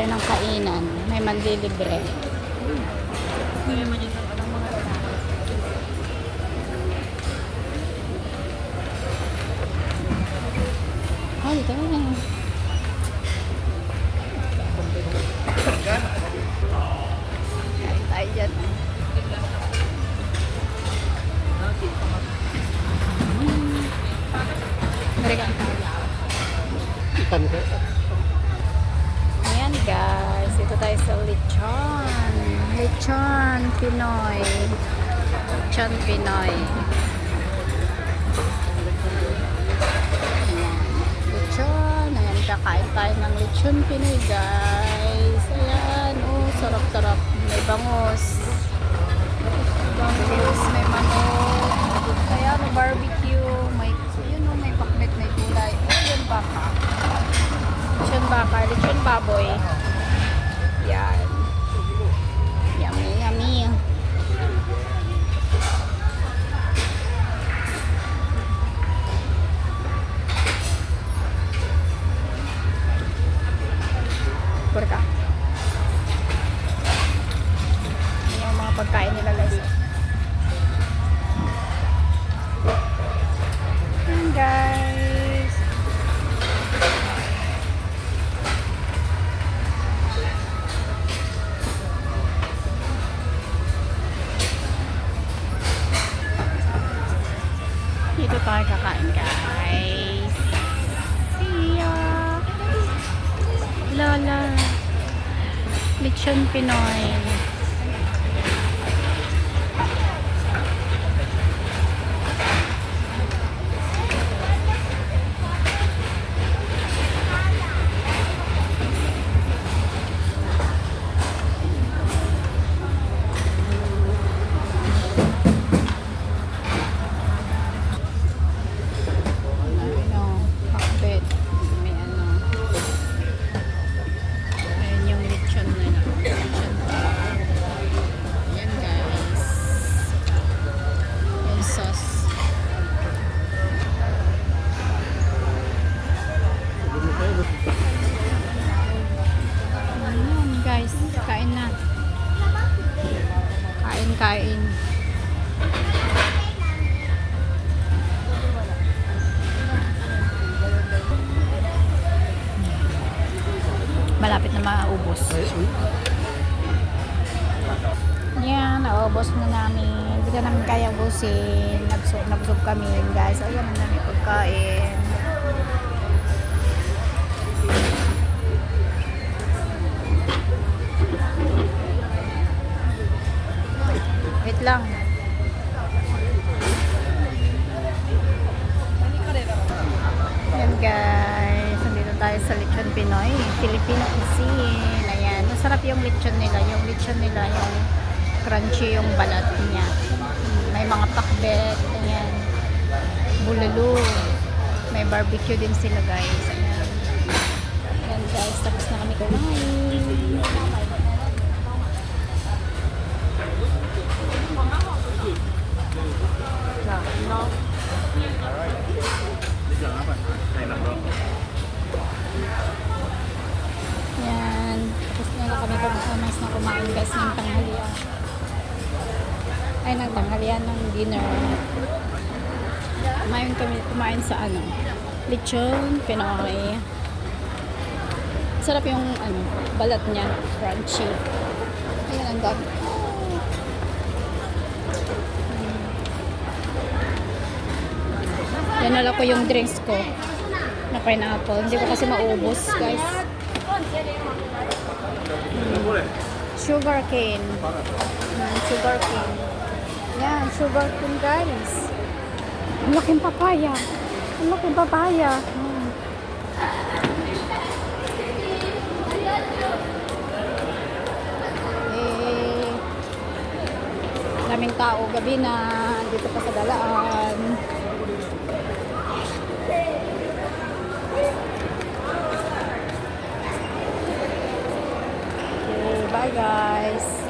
tayo ng kainan. May manlilibre. Oh, ito na. Kain tayo dyan. Ikan ko. Ayan guys, ito tayo sa lechon. Lechon Pinoy. Lechon Pinoy. Ayan. Lechon. Ayan, kakain tayo ng lechon Pinoy guys. Ayan, oh, sarap-sarap. May bangus. Bangus, may manok. Kaya may barbecue. May, yun o, may pakbet, may gulay. Oh, yun baka. Lechon baka, lechon baboy. Yan. Yummy, yummy. Burka. Yan yung mga pagkain nila guys. Yan guys. Dito tayo kakain guys. See ya. Lola. Lechon Pinoy. Ano, pakbet. May ano. Ayan yung lechon nila. Lechon. Ayan guys. Yung sauce. Ayan guys. Kain na. Kain. Malapit na maubos. Yan, naubos na namin. Hindi ka namin kaya ubusin. Nabusog kami guys. Ayan ang namin pagkain. Wait lang. Yan guys. Nandito tayo sa Lechon Pinoy. Filipino cuisine. Ayan. Masarap yung lechon nila. Yung lechon nila, yung crunchy yung balat niya. May mga pakbet. Ayan. Bulalo. May barbecue din sila guys. Ayan. Ayan guys. Tapos na kami kumain. Yan. Tapos na kami kumain guys ng tanghalian. Ay, ng tanghalian ng dinner. Kumain sa ano, lechon Pinoy. Sarap yung ano, balat niya, crunchy. Ayan ang dami. Yan nala ko yung drinks ko na pineapple. Hindi ko kasi maubos guys. Sugar cane. Sugar cane. Yan, sugar cane guys. Ang laking papaya. Ang laking papaya. Daming tao gabi na. Dito pa sa Dalaan. Okay, bye guys.